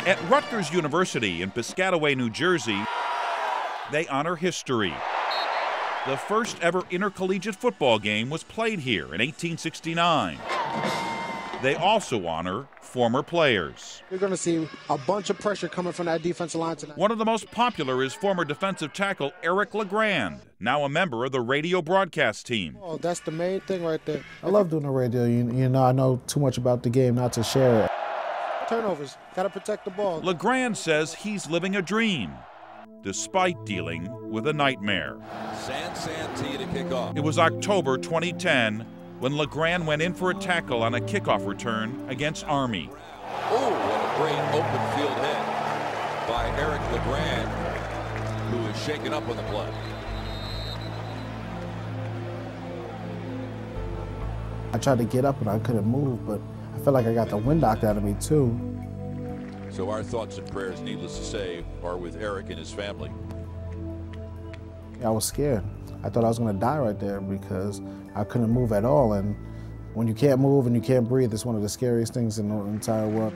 At Rutgers University in Piscataway, New Jersey, they honor history. The first ever intercollegiate football game was played here in 1869. They also honor former players. You're going to see a bunch of pressure coming from that defensive line tonight. One of the most popular is former defensive tackle Eric LeGrand, now a member of the radio broadcast team. Oh, that's the main thing right there. I love doing the radio. You know, I know too much about the game not to share it. Turnovers, got to protect the ball. LeGrand says he's living a dream, despite dealing with a nightmare. Santee to kick off. It was October 2010 when LeGrand went in for a tackle on a kickoff return against Army. Oh, what a great open field hit by Eric LeGrand, who is shaken up on the play. I tried to get up and I couldn't move, but I felt like I got the wind knocked out of me too. So our thoughts and prayers, needless to say, are with Eric and his family. I was scared. I thought I was going to die right there because I couldn't move at all. And when you can't move and you can't breathe, it's one of the scariest things in the entire world.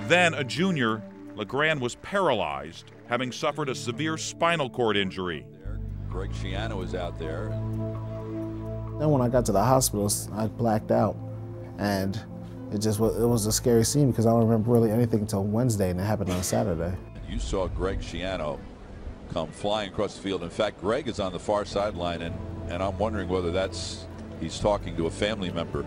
Then a junior, LeGrand was paralyzed, having suffered a severe spinal cord injury. Greg Schiano is out there. Then when I got to the hospital, I blacked out. And it was a scary scene because I don't remember really anything until Wednesday, and it happened on Saturday. You saw Greg Schiano come flying across the field. In fact, Greg is on the far sideline, and I'm wondering whether he's talking to a family member.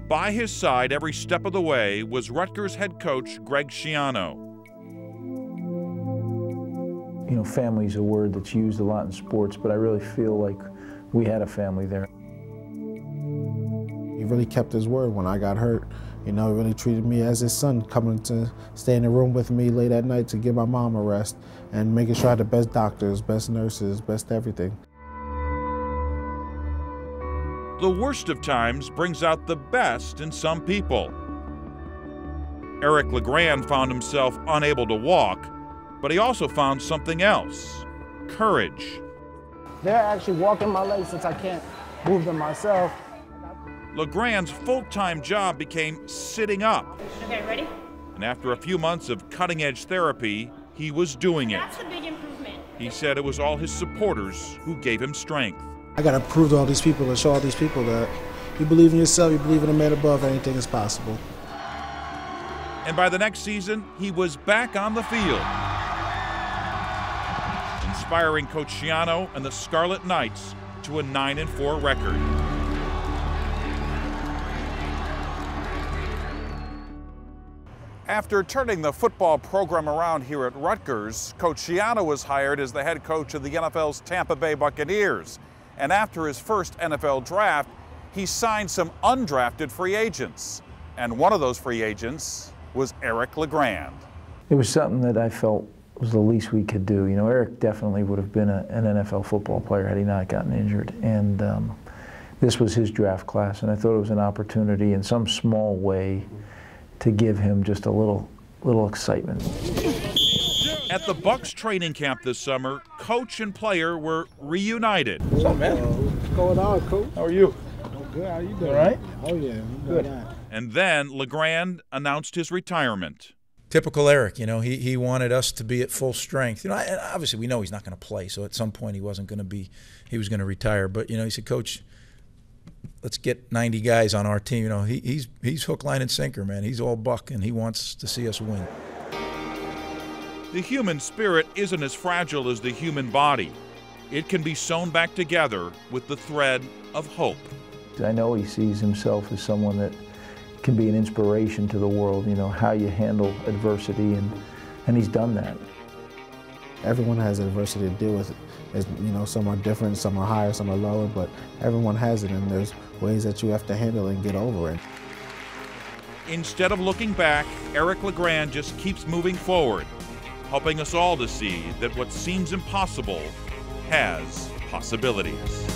By his side every step of the way was Rutgers head coach Greg Schiano. You know, family's a word that's used a lot in sports, but I really feel like we had a family there. He really kept his word when I got hurt. You know, he really treated me as his son, coming to stay in the room with me late at night to give my mom a rest and making sure I had the best doctors, best nurses, best everything. The worst of times brings out the best in some people. Eric LeGrand found himself unable to walk, but he also found something else: courage. They're actually walking my legs since I can't move them myself. LeGrand's full-time job became sitting up. Okay, ready? And after a few months of cutting-edge therapy, he was doing it. That's a big improvement. He said it was all his supporters who gave him strength. I got to prove to all these people and show all these people that you believe in yourself, you believe in the man above, anything is possible. And by the next season, he was back on the field, inspiring Coach Schiano and the Scarlet Knights to a 9-4 record. After turning the football program around here at Rutgers, Coach Schiano was hired as the head coach of the NFL's Tampa Bay Buccaneers. And after his first NFL draft, he signed some undrafted free agents. And one of those free agents was Eric LeGrand. It was something that I felt was the least we could do. You know, Eric definitely would have been an NFL football player had he not gotten injured. And this was his draft class, and I thought it was an opportunity in some small way to give him just a little excitement. At the Bucs training camp this summer, coach and player were reunited. What's up, man? What's going on, Coach? How are you? Oh, good. How you doing? All right? Oh, yeah. Good. And then LeGrand announced his retirement. Typical Eric, you know, he wanted us to be at full strength. You know, and obviously we know he's not going to play, so at some point he was going to retire. But, you know, he said, Coach, let's get 90 guys on our team. You know, he's hook, line, and sinker, man. He's all buck, and he wants to see us win. The human spirit isn't as fragile as the human body. It can be sewn back together with the thread of hope. I know he sees himself as someone that can be an inspiration to the world, you know, how you handle adversity, and he's done that. Everyone has adversity to deal with. You know, some are different, some are higher, some are lower, but everyone has it, and there's ways that you have to handle it and get over it. Instead of looking back, Eric LeGrand just keeps moving forward, helping us all to see that what seems impossible has possibilities.